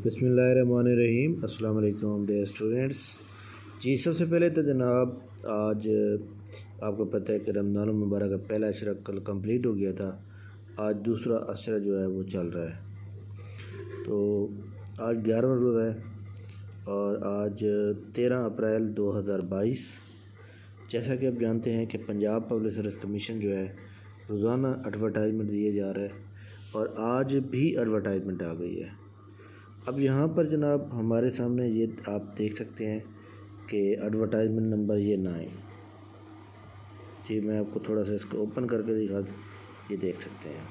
बिस्मिल्लाहिर्रहमानिर्रहीम। अस्सलाम वालेकुम डियर स्टूडेंट्स। जी सबसे पहले तो जनाब आज आपको पता है कि रमज़ान मुबारक का पहला अशरा कल कंप्लीट हो गया था। आज दूसरा अशरा जो है वो चल रहा है। तो आज 11वां रोज़ा है और आज 13 अप्रैल 2022। जैसा कि आप जानते हैं कि पंजाब पब्लिक सर्विस कमीशन जो है रोज़ाना एडवर्टाइजमेंट दिए जा रहा है और आज भी एडवर्टाइजमेंट आ गई है। अब यहाँ पर जनाब हमारे सामने ये आप देख सकते हैं कि एडवर्टाइजमेंट नंबर ये 9। जी मैं आपको थोड़ा सा इसको ओपन करके दिखा दूँ, ये देख सकते हैं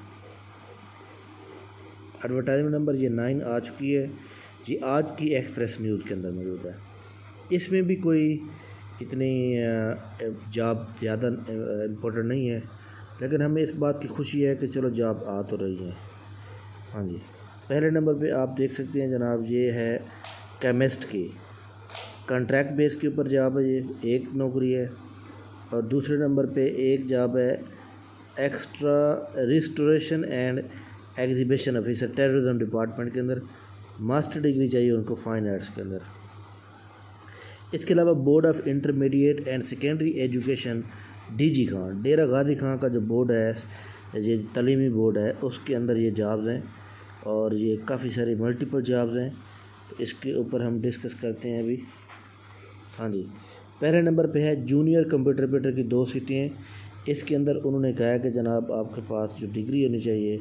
एडवर्टाइजमेंट नंबर ये 9 आ चुकी है जी। आज की एक्सप्रेस न्यूज़ के अंदर मौजूद है। इसमें भी कोई इतनी जॉब ज़्यादा इम्पोर्टेंट नहीं है, लेकिन हमें इस बात की खुशी है कि चलो जॉब आ तो रही है। हाँ जी, पहले नंबर पे आप देख सकते हैं जनाब, ये है केमिस्ट की कॉन्ट्रैक्ट बेस के ऊपर जॉब है, ये एक नौकरी है। और दूसरे नंबर पे एक जॉब है extra restoration and exhibition officer, terrorism department के अंदर, मास्टर डिग्री चाहिए उनको फाइन आर्ट्स के अंदर। इसके अलावा board of intermediate and secondary education DG Khan, Dera Ghazi Khan का जो बोर्ड है, ये तलीमी बोर्ड है, उसके अंदर ये जॉब्स हैं और ये काफ़ी सारी मल्टीपल जॉब्स हैं। तो इसके ऊपर हम डिस्कस करते हैं अभी। हाँ जी, पहले नंबर पे है जूनियर कंप्यूटर ऑपरेटर की 2 सीटें हैं। इसके अंदर उन्होंने कहा कि जनाब आपके पास जो डिग्री होनी चाहिए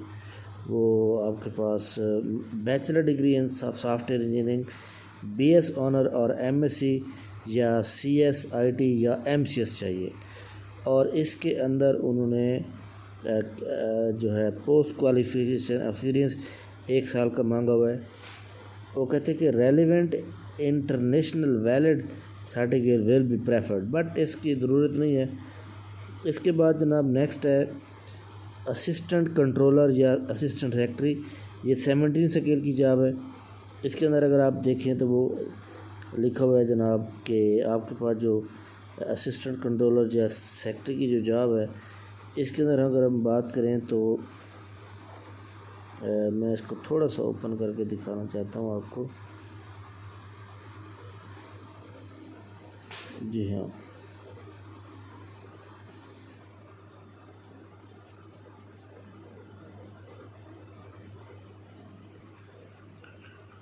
वो आपके पास bachelor degree in software engineering, BS honour और एमएससी या सीएसआईटी या एमसीएस चाहिए। और इसके अंदर उन्होंने जो है पोस्ट क्वालिफिकेशन एक्सपीरियंस 1 साल का मांगा हुआ है। वो कहते हैं कि relevant international valid certificate will be preferred, but इसकी ज़रूरत नहीं है। इसके बाद जनाब नेक्स्ट है असिस्टेंट कंट्रोलर या असिस्टेंट सेक्रेटरी, ये 17 स्केल की जॉब है। इसके अंदर अगर आप देखें तो वो लिखा हुआ है जनाब कि आपके पास जो असिस्टेंट कंट्रोलर या सेक्रेटरी की जो जॉब है, इसके अंदर अगर हम बात करें तो मैं इसको थोड़ा सा ओपन करके दिखाना चाहता हूँ आपको। जी हाँ,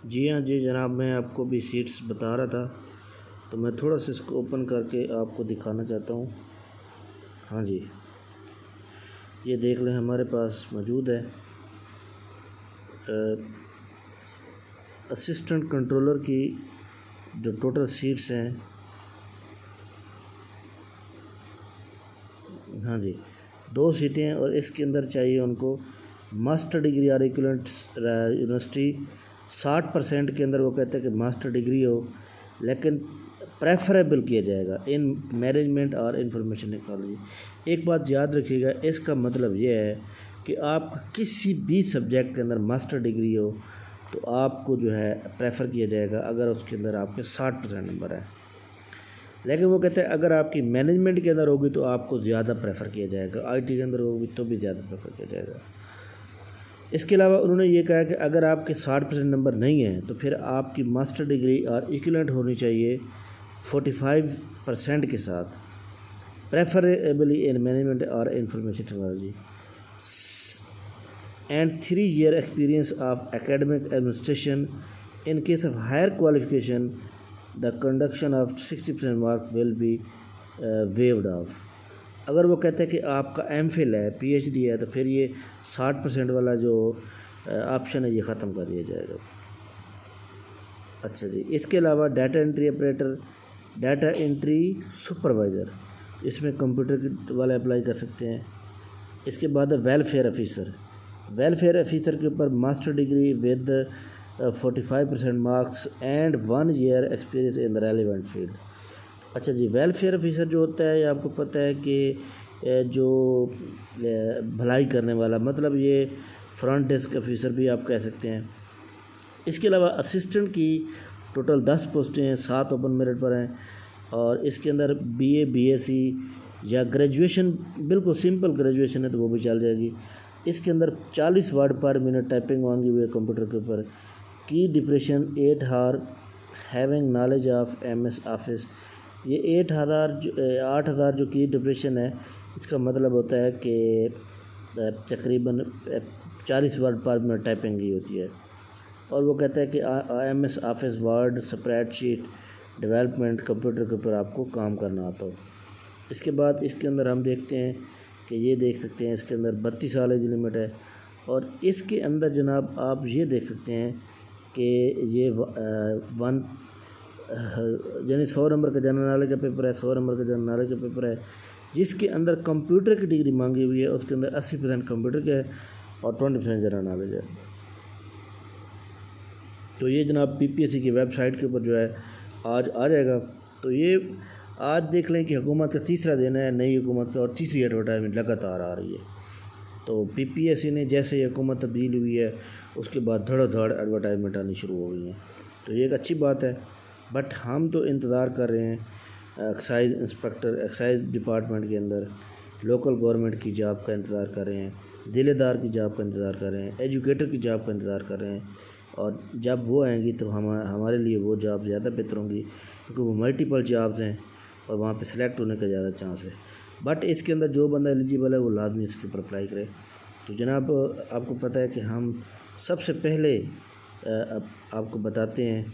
जी हाँ जी जनाब, मैं आपको भी सीट्स बता रहा था, तो मैं थोड़ा सा इसको ओपन करके आपको दिखाना चाहता हूँ। हाँ जी, ये देख लें हमारे पास मौजूद है असिस्टेंट कंट्रोलर की जो टोटल सीट्स हैं। हाँ जी, 2 सीटें हैं और इसके अंदर चाहिए उनको मास्टर डिग्री और इक्विवेलेंट यूनिवर्सिटी 60% के अंदर। वो कहते हैं कि मास्टर डिग्री हो, लेकिन प्रेफरेबल किया जाएगा इन मैनेजमेंट और इंफॉर्मेशन टेक्नोलॉजी। एक बात याद रखिएगा, इसका मतलब ये है कि आप किसी भी सब्जेक्ट के अंदर मास्टर डिग्री हो तो आपको जो है प्रेफर किया जाएगा अगर उसके अंदर आपके 60% नंबर हैं। लेकिन वो कहते हैं अगर आपकी मैनेजमेंट के अंदर होगी तो आपको ज़्यादा प्रेफर किया जाएगा, आईटी के अंदर होगी तो भी ज़्यादा प्रेफर किया जाएगा। इसके अलावा उन्होंने ये कहा कि अगर आपके 60% नंबर नहीं हैं तो फिर आपकी मास्टर डिग्री और इक्विवेलेंट होनी चाहिए 45% के साथ, प्रेफरेबली इन मैनेजमेंट और information technology, and 3 year experience of academic administration. In case of higher qualification the conduction of 60% mark will be waived off. अगर वो कहते हैं कि आपका एमफिल है, पीएचडी है, तो फिर ये 60% वाला जो ऑप्शन है ये ख़त्म कर दिया जाएगा। अच्छा जी, इसके अलावा data entry operator, data entry supervisor, इसमें कंप्यूटर वाले अप्लाई कर सकते हैं। इसके बाद वेलफेयर ऑफिसर, वेलफेयर ऑफिसर के ऊपर master degree with 45% marks and 1 year experience in the relevant field. अच्छा जी, वेलफेयर ऑफिसर जो होता है, ये आपको पता है कि जो भलाई करने वाला, मतलब ये फ्रंट डेस्क ऑफिसर भी आप कह सकते हैं। इसके अलावा असिस्टेंट की टोटल 10 पोस्टें हैं, 7 ओपन मेरिट पर हैं और इसके अंदर बीए, बीएससी या ग्रेजुएशन, बिल्कुल सिंपल ग्रेजुएशन है तो वो भी चल जाएगी। इसके अंदर 40 वर्ड पर मिनट टाइपिंग मांगी हुई है कंप्यूटर के ऊपर। की डिप्रेशन 8 hour having knowledge of MS office. ये 8,000 जो की डिप्रेशन है, इसका मतलब होता है कि तकरीबन 40 वर्ड पर मिनट टाइपिंग की होती है। और वो कहता है कि MS office, word, spreadsheet development, computer के ऊपर आपको काम करना आता हो। इसके बाद इसके अंदर हम देखते हैं कि ये देख सकते हैं इसके अंदर 32 साल एज लिमिट है। और इसके अंदर जनाब आप ये देख सकते हैं कि ये यानी 100 नंबर का जनरल नॉलेज का पेपर है, 100 नंबर का जनरल नॉलेज का पेपर है, जिसके अंदर कंप्यूटर की डिग्री मांगी हुई है। उसके अंदर 80% कंप्यूटर का है और 20% जनरल नॉलेज है। तो ये जनाब PPSC की वेबसाइट के ऊपर जो है आज आ जाएगा। तो ये आज देख लें कि हुकूमत का तीसरा दिन है, नई हुकूमत का, और तीसरी एडवर्टाइजमेंट लगातार आ रही है। तो PPSC ने जैसे ही हुकूमत तब्दील हुई है, उसके बाद धड़ाधड़ एडवर्टाइजमेंट आनी शुरू हो गई हैं। तो ये एक अच्छी बात है। बट हम तो इंतज़ार कर रहे हैं एक्साइज इंस्पेक्टर, एक्साइज डिपार्टमेंट के अंदर लोकल गवर्नमेंट की जॉब का इंतज़ार कर रहे हैं, दिलेदार की जॉब का इंतज़ार कर रहे हैं, एजुकेटर की जॉब का इंतज़ार कर रहे हैं। और जब वो आएंगी तो हमारे लिए वो जॉब ज़्यादा बेहतर होंगी, क्योंकि वो मल्टीपल जॉब्स हैं और वहाँ पे सिलेक्ट होने का ज़्यादा चांस है। बट इसके अंदर जो बंदा एलिजिबल है वो लाजमी इसके ऊपर अप्लाई करे। तो जनाब आपको पता है कि हम सबसे पहले आपको बताते हैं,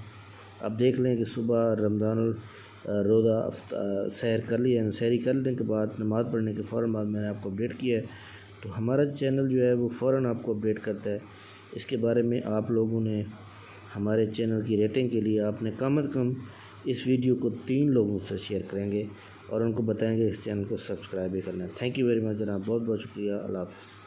आप देख लें कि सुबह रमज़ानुल रोज़ा सैर कर लिया, सैरी करने के बाद नमाज़ पढ़ने के फ़ौरन बाद मैंने आपको अपडेट किया है। तो हमारा चैनल जो है वो फ़ौरन आपको अपडेट करता है। इसके बारे में आप लोगों ने हमारे चैनल की रेटिंग के लिए आपने कम अज़ कम इस वीडियो को 3 लोगों से शेयर करेंगे और उनको बताएंगे इस चैनल को सब्सक्राइब भी करना है। थैंक यू वेरी मच जनाब, बहुत बहुत शुक्रिया। अल्लाह हाफ़िज़।